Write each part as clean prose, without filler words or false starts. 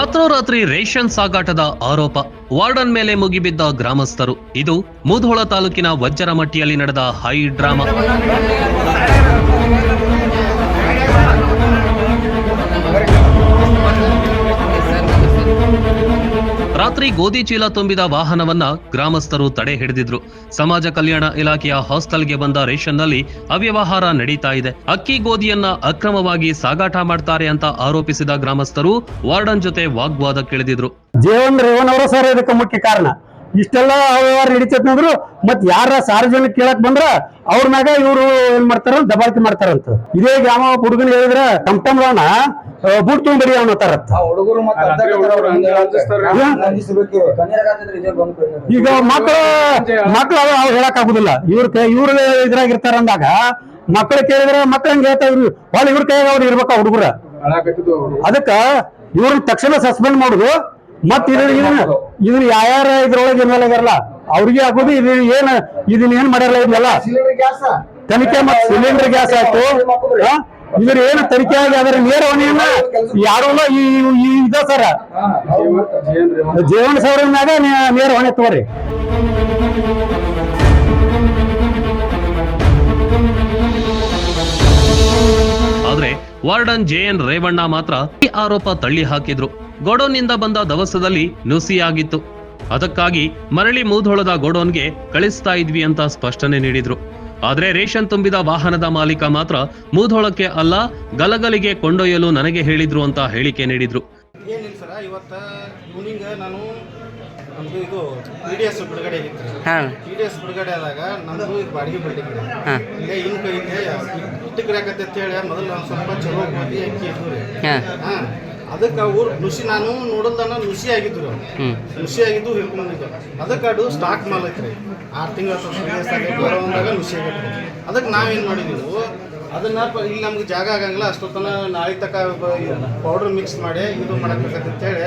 ರಾತ್ರೋರಾತ್ರಿ ರೇಷನ್ ಸಾಗಾಟದ ಆರೋಪ, ವಾರ್ಡನ್ ಮೇಲೆ ಮುಗಿಬಿದ್ದ ಗ್ರಾಮಸ್ಥರು. ಇದು ಮುಧೋಳ ತಾಲೂಕಿನ ವಜ್ರಮಟ್ಟಿಯಲ್ಲಿ ನಡೆದ ಹೈ ಡ್ರಾಮಾ. ರಾತ್ರಿ ಗೋಧಿ ಚೀಲ ತುಂಬಿದ ವಾಹನವನ್ನ ಗ್ರಾಮಸ್ಥರು ತಡೆ ಹಿಡಿದಿದ್ರು. ಸಮಾಜ ಕಲ್ಯಾಣ ಇಲಾಖೆಯ ಹಾಸ್ಟೆಲ್ಗೆ ಬಂದ ರೇಷನ್ನಲ್ಲಿ ಅವ್ಯವಹಾರ ನಡೀತಾ ಇದೆ, ಅಕ್ಕಿ ಗೋಧಿಯನ್ನ ಅಕ್ರಮವಾಗಿ ಸಾಗಾಟ ಮಾಡ್ತಾರೆ ಅಂತ ಆರೋಪಿಸಿದ ಗ್ರಾಮಸ್ಥರು ವಾರ್ಡನ್ ಜೊತೆ ವಾಗ್ವಾದಕ್ಕಿಳಿದಿದ್ರು. ಜೀವನ್ ರೇವನ್ ಅವರ ಸರ್ ಇದಕ್ಕೆ ಮುಖ್ಯ ಕಾರಣ. ಇಷ್ಟೆಲ್ಲ ಅವ್ಯವಹಾರ ನಡೀತೈತೆ ಮತ್ ಯಾರ ಸಾರ್ವಜನಿಕ ಕೇಳಕ್ ಬಂದ್ರ ಅವ್ರ ಮ್ಯಾಗ ಇವ್ರು ಏನ್ ಮಾಡ್ತಾರ, ದಬಾಳಿಕೆ ಮಾಡ್ತಾರಂತ. ಇದೇ ಗ್ರಾಮ ಹುಡುಗನ್ ಹೇಳಿದ್ರ ಟಮ್ಟಮ್ಗಳನ್ನ ಬೂಟ್ ತೊಗೊಂಡ್ಬರಿ ಅನ್ನತಾರತ್ತ. ಈಗ ಮಕ್ಳು ಅವ್ರು ಹೇಳಕ್ ಆಗುದಿಲ್ಲ, ಇವ್ರ ಇದ್ರಾಗಿರ್ತಾರ ಅಂದಾಗ ಮಕ್ಳು ಕೇಳಿದ್ರೆ ಮಕ್ಳು ಹಂಗ ಹೇಳ್ತಾ ಇವ್ರು ಭಾಳ ಇವ್ರ ಕೈಯಾಗ ಅವ್ರು ಇರ್ಬೇಕ ಹುಡುಗರ. ಅದಕ್ಕ ಇವ್ರನ್ನ ತಕ್ಷಣ ಸಸ್ಪೆಂಡ್ ಮಾಡುದು. ಮತ್ ಇದನ್ನ ಯಾರ ಇದ್ರೊಳಗೆ ಏನಾಗಲ್ಲ ಅವ್ರಿಗೆ ಆಗೋದು. ಇದನ್ನ ಏನ್ ಮಾಡ್ಯಾರಲ್ಲ ಇದನ್ನೆಲ್ಲ ತನಿಖೆ, ಮತ್ ಸಿಲಿಂಡರ್ ಗ್ಯಾಸ್ ಆಯ್ತು, ಇದ್ರ ಏನು ತನಿಖೆ ಆಗಿ ಅದರ ನೇರ ಹೊಣೆಯನ್ನ ಯಾರು ಇದ ಸರ ಜೀವನ ಸೌರ ಮ್ಯಾಗ ನೇರ ಹೊಣೆ ತಗೋರಿ. ಆದ್ರೆ ವಾರ್ಡನ್ ಜೆಎನ್ ರೇವಣ್ಣ ಮಾತ್ರ ಈ ಆರೋಪ ತಳ್ಳಿ ಹಾಕಿದ್ರು. ಗೋಡೌನ್ನಿಂದ ಬಂದ ದವಸದಲ್ಲಿ ನುಸಿಯಾಗಿತ್ತು, ಅದಕ್ಕಾಗಿ ಮರಳಿ ಮುಧೋಳದ ಗೋಡೌನ್ಗೆ ಕಳಿಸ್ತಾ ಇದ್ವಿ ಅಂತ ಸ್ಪಷ್ಟನೆ ನೀಡಿದ್ರು. ಆದ್ರೆ ರೇಷನ್ ತುಂಬಿದ ವಾಹನದ ಮಾಲೀಕ ಮಾತ್ರ ಮುಧೋಳಕ್ಕೆ ಅಲ್ಲ, ಗಲಗಲಿಗೆ ಕೊಂಡೊಯ್ಯಲು ನನಗೆ ಹೇಳಿದ್ರು ಅಂತ ಹೇಳಿಕೆ ನೀಡಿದ್ರು. ಏನಿಲ್ಲ ಸರ, ಇವತ್ತು ಈವ್ನಿಂಗ್ ನಾನು ನಮ್ಮದು ಇದು PDS ಬಿಡುಗಡೆ ಆಗಿತ್ತು. PDS ಬಿಡುಗಡೆ ಆದಾಗ ನಮ್ಮದು ಇದು ಬಾಡಿಗೆ ಬಿಲ್ಡಿಂಗ್ ಇದೆ. ಇಲ್ಲೇ ಇನ್ನು ಇಟ್ಟು ಗಿಡಕತ್ತೆ ಅಂತ ಹೇಳಿ ಮೊದಲು ಒಂದು ಸ್ವಲ್ಪ ಚಲೋ ಗೋಧಿ ಅಕ್ಕಿ ಇದ್ದು ರೀ. ಅದಕ್ಕೆ ಊರು ನುಸಿ ನಾನು ನೋಡಲ್ದಾನ ನುಸಿ ಆಗಿದ್ರು, ನುಸಿ ಆಗಿದ್ದು ಹಿಡ್ಕೊಂಡಿದ್ದು. ಅದಕ್ಕೆ ಅದು ಸ್ಟಾಕ್ ಮಾಲ್ ಐತ್ರಿ, 6 ತಿಂಗಳ ಬಂದಾಗ ನುಸಿ ಆಗೈತ್ರಿ. ಅದಕ್ಕೆ ನಾವೇನು ಮಾಡಿದ್ದೀವಿ, ಅದನ್ನ ಇಲ್ಲಿ ನಮ್ಗೆ ಜಾಗ ಆಗಂಗಿಲ್ಲ, ಅಷ್ಟೊತ್ತನ ನಾಳೆ ತಕ ಪೌಡರ್ ಮಿಕ್ಸ್ ಮಾಡಿ ಇದು ಮಾಡಬೇಕಂತೇಳಿ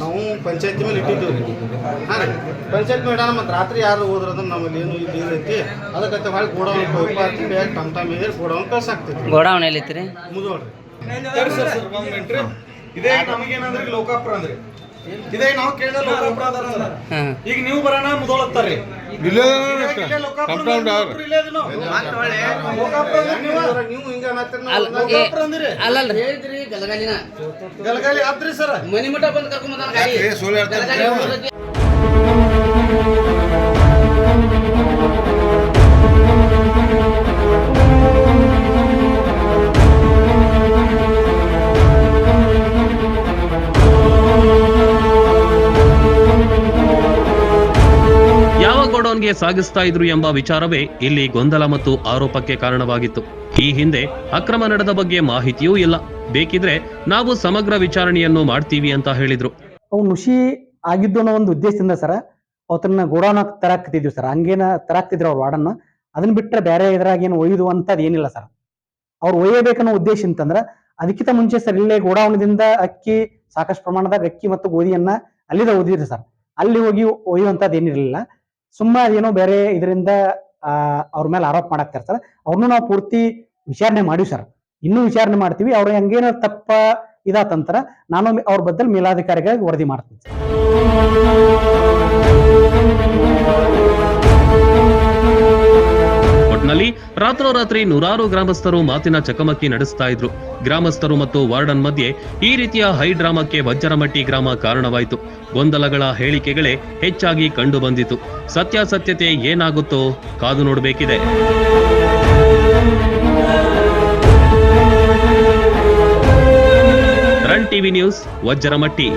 ನಾವು ಪಂಚಾಯತಿ ಮೇಲೆ ಇಟ್ಟಿದ್ದೀವಿ ರೀ. ಹಾಂ ರೀ, ಪಂಚಾಯತ್ ಮೇಡಮ್ ಮತ್ತು ರಾತ್ರಿ ಯಾರು ಹೋದ್ರದನ್ನ ನಮ್ಮಲ್ಲಿ ಏನು ಇದು ಐತಿ. ಅದಕ್ಕೆ ಹೊಳೆ ಗೋಡೌನ್ ಟಮ್ ಇದೆ, ಗೋಡೌನ್ ಕಳ್ಸಾಕ್ತೀವಿ. ಗೋಡೌನ್ ಎಲ್ಲಿತ್ರಿ? ಮುದೋಳ್ರಿ. ಇದೇ ನಮಗೇನಂದ್ರೆ ಲೋಕಾಪುರ ಅಂದ್ರೆ ಇದೇ ನಾವು ಕೇಳಿದ ಲೋಕಾಪುರ ಅದಾರ ಸರ್. ಈಗ ನೀವು ಬರೋಣ ಮುದೋಳತ್ತಾರ್ರಿ, ನೀವು ಹಿಂಗ ಹೇಳಿದ್ರಿ ಗಲಗಾಲಿ ಆದ್ರಿ ಸರ್. ಮನಿ ಮಠ ಬಂದು ಕರ್ಕೊಂಡ್ ಗೋಡೌನ್ಗೆ ಸಾಗಿಸ್ತಾ ಇದ್ರು ಎಂಬ ವಿಚಾರವೇ ಇಲ್ಲಿ ಗೊಂದಲ ಮತ್ತು ಆರೋಪಕ್ಕೆ ಕಾರಣವಾಗಿತ್ತು. ಈ ಹಿಂದೆ ಅಕ್ರಮ ನಡೆದ ಬಗ್ಗೆ ಮಾಹಿತಿಯೂ ಇಲ್ಲ, ಬೇಕಿದ್ರೆ ನಾವು ಸಮಗ್ರ ವಿಚಾರಣೆಯನ್ನು ಮಾಡ್ತೀವಿ ಅಂತ ಹೇಳಿದ್ರು. ಅವು ನುಸಿ ಆಗಿದ್ದು ಅನ್ನೋ ಒಂದು ಉದ್ದೇಶದಿಂದ ಸರ ಅವತನ್ನ ಗೋಡೌನ್ ತರಾಕ್ತಿದ್ವಿ ಸರ್. ಹಂಗೇನ ತರಾಕ್ತಿದ್ರು ಅವ್ರು ವಾರ್ಡನ್ನ. ಅದನ್ನ ಬಿಟ್ರೆ ಬೇರೆ ಇದ್ರಾಗ ಏನು ಒಯ್ದು ಅಂತದ್ ಏನಿಲ್ಲ ಸರ್. ಅವ್ರು ಒಯ್ಯಬೇಕನ್ನೋ ಉದ್ದೇಶ ಅಂತಂದ್ರ ಅದಕ್ಕಿಂತ ಮುಂಚೆ ಸರ್ ಇಲ್ಲೇ ಗೋಡೌನ್ದಿಂದ ಅಕ್ಕಿ ಸಾಕಷ್ಟು ಪ್ರಮಾಣದಾಗ ಅಕ್ಕಿ ಮತ್ತು ಗೋಧಿಯನ್ನ ಅಲ್ಲಿದ ಓದಿದ್ರಿ ಸರ್. ಅಲ್ಲಿ ಹೋಗಿ ಒಯ್ಯುವಂತದ್ದು ಏನಿರಲಿಲ್ಲ. ಸುಮ್ಮ ಏನೋ ಬೇರೆ ಇದರಿಂದ ಅವ್ರ ಮೇಲೆ ಆರೋಪ ಮಾಡಾಕ್ತಾರೆ ಸರ್. ಅವ್ರನ್ನೂ ನಾವು ಪೂರ್ತಿ ವಿಚಾರಣೆ ಮಾಡಿವಿ ಸರ್, ಇನ್ನೂ ವಿಚಾರಣೆ ಮಾಡ್ತೀವಿ. ಅವ್ರ ಹಂಗೇನೋ ತಪ್ಪ ಇದಾತಂತರ ನಾನು ಅವ್ರ ಬದಲು ಮೇಲಾಧಿಕಾರಿಗಳಿಗೆ ವರದಿ ಮಾಡ್ತೀನಿ ಸರ್. ಒಟ್ನಲ್ಲಿ ರಾತ್ರೋರಾತ್ರಿ ನೂರಾರು ಗ್ರಾಮಸ್ಥರು ಮಾತಿನ ಚಕಮಕಿ ನಡೆಸ್ತಾ ಇದ್ರು. ಗ್ರಾಮಸ್ಥರು ಮತ್ತು ವಾರ್ಡನ್ ಮಧ್ಯೆ ಈ ರೀತಿಯ ಹೈ ಡ್ರಾಮಾಕ್ಕೆ ವಜ್ರಮಟ್ಟಿ ಗ್ರಾಮ ಕಾರಣವಾಯಿತು. ಗೊಂದಲಗಳ ಹೇಳಿಕೆಗಳೇ ಹೆಚ್ಚಾಗಿ ಕಂಡು ಬಂದಿತು. ಸತ್ಯಾಸತ್ಯತೆ ಏನಾಗುತ್ತೋ ಕಾದು ನೋಡಬೇಕಿದೆ. Run TV news, Vajramatti.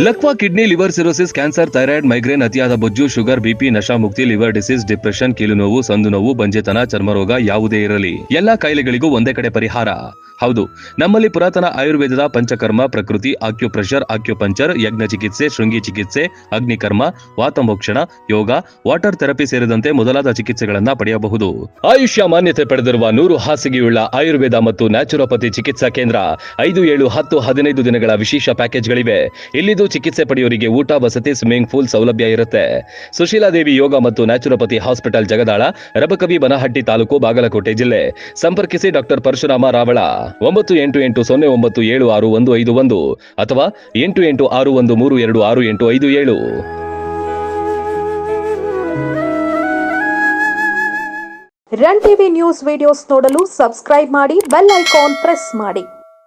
ಲಕ್ವಾ kidney, liver cirrhosis, cancer, thyroid, migraine, ಅತಿಯಾದ ಬೊಜ್ಜು, ಶುಗರ್, ಬಿಪಿ, ನಶಾ ಮುಕ್ತಿ, ಲಿವರ್ ಡಿಸೀಸ್, ಡಿಪ್ರೆಷನ್, ಕೀಲು ನೋವು, ಸಂದು ನೋವು, ಬಂಜೆತನ, ಚರ್ಮರೋಗ ಯಾವುದೇ ಇರಲಿ ಎಲ್ಲಾ ಕಾಯಿಲೆಗಳಿಗೂ ಒಂದೇ ಕಡೆ ಪರಿಹಾರ. ಹೌದು, ನಮ್ಮಲ್ಲಿ ಪುರಾತನ ಆಯುರ್ವೇದದ ಪಂಚಕರ್ಮ, ಪ್ರಕೃತಿ, ಆಕ್ಯುಪ್ರೆಷರ್, ಆಕ್ಯುಪಂಚರ್, ಯಜ್ಞ ಚಿಕಿತ್ಸೆ, ಶೃಂಗಿ ಚಿಕಿತ್ಸೆ, ಅಗ್ನಿಕರ್ಮ, ವಾತಮೋಕ್ಷಣ, ಯೋಗ, ವಾಟರ್ ಥೆರಪಿ ಸೇರಿದಂತೆ ಮೊದಲಾದ ಚಿಕಿತ್ಸೆಗಳನ್ನ ಪಡೆಯಬಹುದು. ಆಯುಷ್ಯ ಮಾನ್ಯತೆ ಪಡೆದಿರುವ 100 ಹಾಸಿಗೆಯುಳ್ಳ ಆಯುರ್ವೇದ ಮತ್ತು ನ್ಯಾಚುರೋಪತಿ ಚಿಕಿತ್ಸಾ ಕೇಂದ್ರ 5, 7, 10, 15 ದಿನಗಳ ವಿಶೇಷ ಪ್ಯಾಕೇಜ್ಗಳಿವೆ. ಇಲ್ಲಿದ್ದು ಚಿಕಿತ್ಸೆ ಪಡೆಯೋರಿಗೆ ಊಟ, ವಸತಿ, ಸ್ವಿಮ್ಮಿಂಗ್ ಪೂಲ್ ಸೌಲಭ್ಯ ಇರುತ್ತೆ. ಸುಶೀಲಾದೇವಿ ಯೋಗ ಮತ್ತು ನ್ಯಾಚುರೋಪತಿ ಹಾಸ್ಪಿಟಲ್, ಜಗದಾಳ, ರಬಕವಿ, ಬನಹಟ್ಟಿ ತಾಲೂಕು, ಬಾಗಲಕೋಟೆ ಜಿಲ್ಲೆ. ಸಂಪರ್ಕಿಸಿ ಡಾಕ್ಟರ್ ಪರಶುರಾಮ ರಾವಳ 9880976151 ಅಥವಾ 8861326857. ರನ್ ಟಿವಿ ನ್ಯೂಸ್ ವಿಡಿಯೋಸ್ ನೋಡಲು ಸಬ್ಸ್ಕ್ರೈಬ್ ಮಾಡಿ, ಬೆಲ್ ಐಕಾನ್ ಪ್ರೆಸ್ ಮಾಡಿ.